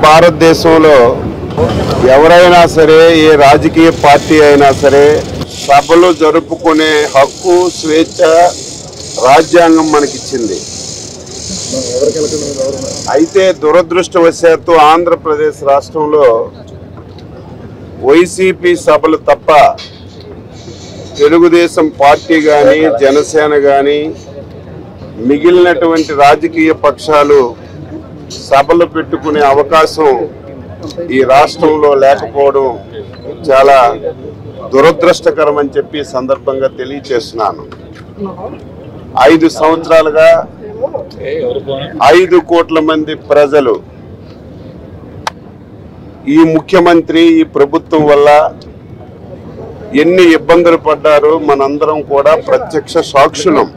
భారతదేశంలో ఎవరైనా సరే ఏ రాజకీయ పార్టీ అయినా సరే సభలు జరుపుకునే హక్కు స్వేచ్ఛ రాజ్యాంగం మనకిచ్చింది. అయితే దురదృష్టవశాత్తు ఆంధ్రప్రదేశ్ రాష్ట్రంలో వైసీపీ సభలు తప్ప తెలుగుదేశం పార్టీ కానీ జనసేన కానీ మిగిలినటువంటి రాజకీయ పక్షాలు సభలు పెట్టుకునే అవకాశం ఈ రాష్ట్రంలో లేకపోవడం చాలా దురదృష్టకరం అని చెప్పి సందర్భంగా తెలియచేస్తున్నాను. 5 సంవత్సరాలుగా 5 కోట్ల మంది ప్రజలు ఈ ముఖ్యమంత్రి ఈ ప్రభుత్వం వల్ల ఎన్ని ఇబ్బందులు పడ్డారో మనందరం కూడా ప్రత్యక్ష సాక్షులం.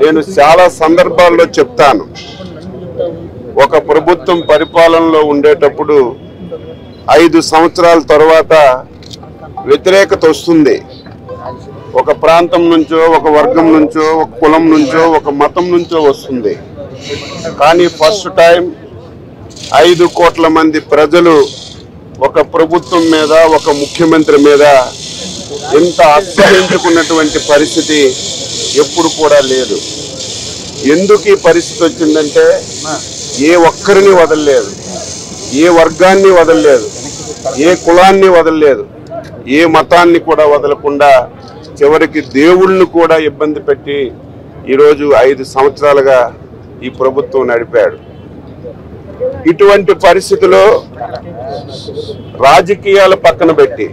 నేను చాలా సందర్భాల్లో చెప్తాను, ఒక ప్రభుత్వం పరిపాలనలో ఉండేటప్పుడు 5 సంవత్సరాల తర్వాత వ్యతిరేకత వస్తుంది. ఒక ప్రాంతం నుంచో, ఒక వర్గం నుంచో, ఒక కులం నుంచో, ఒక మతం నుంచో వస్తుంది. కానీ ఫస్ట్ టైం 5 కోట్ల మంది ప్రజలు ఒక ప్రభుత్వం మీద, ఒక ముఖ్యమంత్రి మీద ఎంత అసహించుకున్నటువంటి పరిస్థితి ఎప్పుడు కూడా లేదు. ఎందుకు ఈ పరిస్థితి వచ్చిందంటే ఏ ఒక్కరిని వదలలేదు, ఏ వర్గాన్ని వదలలేదు, ఏ కులాన్ని వదలలేదు, ఏ మతాన్ని కూడా వదలకుండా చివరికి దేవుళ్ళను కూడా ఇబ్బంది పెట్టి ఈరోజు 5 సంవత్సరాలుగా ఈ ప్రభుత్వం నడిపాడు. ఇటువంటి పరిస్థితిలో రాజకీయాలు పక్కన పెట్టి,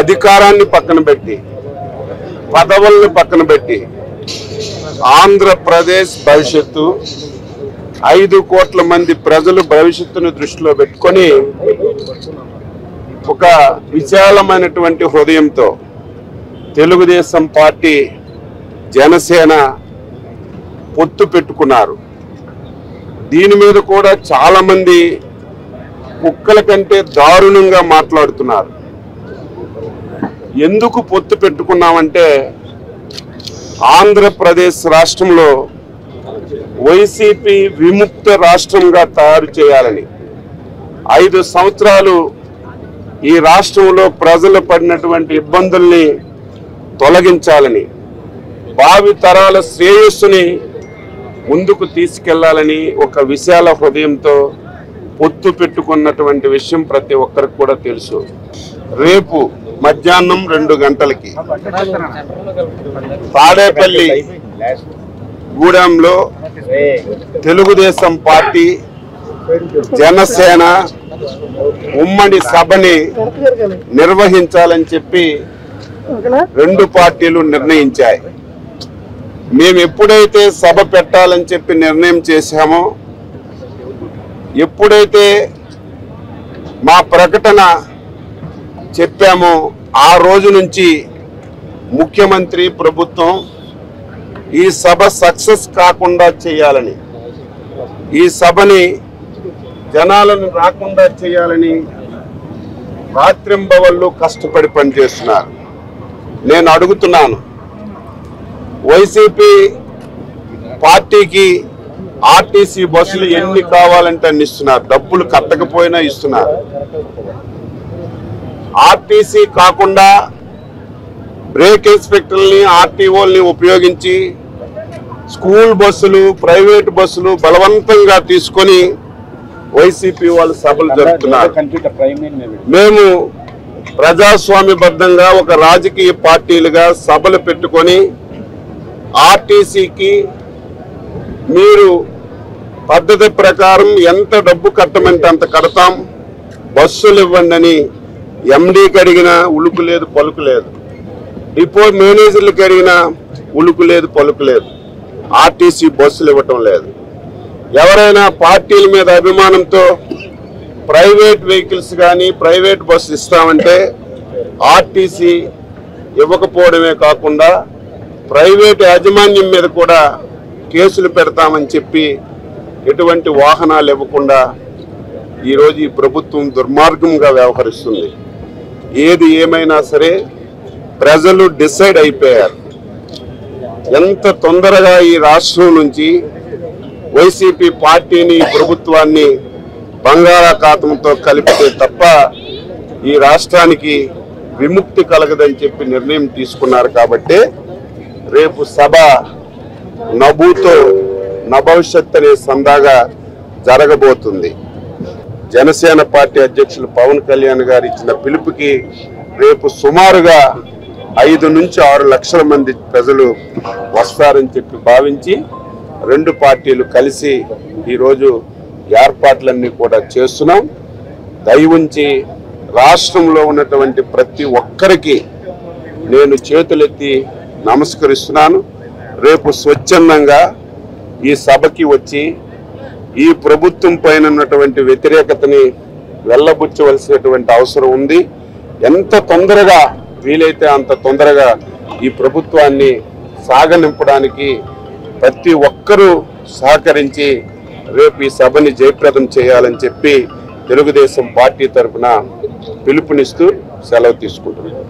అధికారాన్ని పక్కన పెట్టి, పదవులను పక్కన పెట్టి ఆంధ్రప్రదేశ్ భవిష్యత్తు, 5 కోట్ల మంది ప్రజలు భవిష్యత్తును దృష్టిలో పెట్టుకొని ఒక విశాలమైనటువంటి హృదయంతో తెలుగుదేశం పార్టీ జనసేన పొత్తు పెట్టుకున్నారు. దీని మీద కూడా చాలా మంది కుక్కల కంటే దారుణంగా మాట్లాడుతున్నారు. ఎందుకు పొత్తు పెట్టుకున్నామంటే ఆంధ్రప్రదేశ్ రాష్ట్రంలో వైసీపీ విముక్త రాష్ట్రంగా తయారు చేయాలని, 5 సంవత్సరాలు ఈ రాష్ట్రంలో ప్రజలు పడినటువంటి ఇబ్బందుల్ని తొలగించాలని, భావి తరాల శ్రేయస్సుని ముందుకు తీసుకెళ్లాలని ఒక విశాల హృదయంతో పొత్తు పెట్టుకున్నటువంటి విషయం ప్రతి ఒక్కరికి కూడా తెలుసు. రేపు మధ్యాహ్నం 2 గంటలకి తాడేపల్లి గూడెంలో తెలుగుదేశం పార్టీ జనసేన ఉమ్మడి సభని నిర్వహించాలని చెప్పి 2 పార్టీలు నిర్ణయించాయి. మేము ఎప్పుడైతే సభ పెట్టాలని చెప్పి నిర్ణయం చేశామో, ఎప్పుడైతే మా ప్రకటన చెప్పామో ఆ రోజు నుంచి ముఖ్యమంత్రి ప్రభుత్వం ఈ సభ సక్సెస్ కాకుండా చేయాలని, ఈ సభని జనాలను రాకుండా చేయాలని రాత్రింబవళ్ళు కష్టపడి పనిచేస్తున్నారు. నేను అడుగుతున్నాను, వైసీపీ పార్టీకి ఆర్టీసీ బస్సులు ఎన్ని కావాలంటే అన్ని ఇస్తున్నారు, డబ్బులు కట్టకపోయినా ఇస్తున్నారు. ఆర్టీసీ కాకుండా బ్రేక్ ఇన్స్పెక్టర్ని, ఆర్టీఓల్ని ఉపయోగించి స్కూల్ బస్సులు, ప్రైవేట్ బస్సులు బలవంతంగా తీసుకొని వైసీపీ వాళ్ళు సభలు జరుపుతున్నారు. మేము ప్రజాస్వామ్యబద్ధంగా ఒక రాజకీయ పార్టీలుగా సభలు పెట్టుకొని ఆర్టీసీకి మీరు పద్ధతి ప్రకారం ఎంత డబ్బు కట్టమంటే అంత కడతాం, బస్సులు ఇవ్వండి అని ఎండీకి అడిగినా ఉలుకు లేదు పలుకు లేదు, డిపో మేనేజర్లకు అడిగినా ఉలుకు లేదు పలుకు లేదు, ఆర్టీసీ బస్సులు ఇవ్వటం లేదు. ఎవరైనా పార్టీల మీద అభిమానంతో ప్రైవేట్ వెహికల్స్ కానీ ప్రైవేట్ బస్సు ఇస్తామంటే ఆర్టీసీ ఇవ్వకపోవడమే కాకుండా ప్రైవేట్ యాజమాన్యం మీద కూడా కేసులు పెడతామని చెప్పి ఎటువంటి వాహనాలు ఇవ్వకుండా ఈరోజు ఈ ప్రభుత్వం దుర్మార్గంగా వ్యవహరిస్తుంది. ఏది ఏమైనా సరే ప్రజలు డిసైడ్ అయిపోయారు. ఎంత తొందరగా ఈ రాష్ట్రం నుంచి వైసీపీ పార్టీని ప్రభుత్వాన్ని బంగాళాఖాతంతో కలిపితే తప్ప ఈ రాష్ట్రానికి విముక్తి కలగదని చెప్పి నిర్ణయం తీసుకున్నారు. కాబట్టి రేపు సభ నభూతో నభవిష్యత్ అనే సందాగా జరగబోతుంది. జనసేన పార్టీ అధ్యక్షులు పవన్ కళ్యాణ్ గారు ఇచ్చిన పిలుపుకి రేపు సుమారుగా 5 నుంచి 6 లక్షల మంది ప్రజలు వస్తారని చెప్పి భావించి రెండు పార్టీలు కలిసి ఈరోజు ఏర్పాట్లన్నీ కూడా చేస్తున్నాం. దయవుంచి రాష్ట్రంలో ఉన్నటువంటి ప్రతి ఒక్కరికి నేను చేతులెత్తి నమస్కరిస్తున్నాను. రేపు స్వచ్ఛందంగా ఈ సభకి వచ్చి ఈ ప్రభుత్వం పైన ఉన్నటువంటి వ్యతిరేకతని వెళ్ళబుచ్చవలసినటువంటి అవసరం ఉంది. ఎంత తొందరగా వీలైతే అంత తొందరగా ఈ ప్రభుత్వాన్ని సాగనింపడానికి ప్రతి ఒక్కరూ సహకరించి రేపు ఈ సభని జయప్రదం చేయాలని చెప్పి తెలుగుదేశం పార్టీ తరఫున పిలుపునిస్తూ సెలవు తీసుకుంటున్నాను.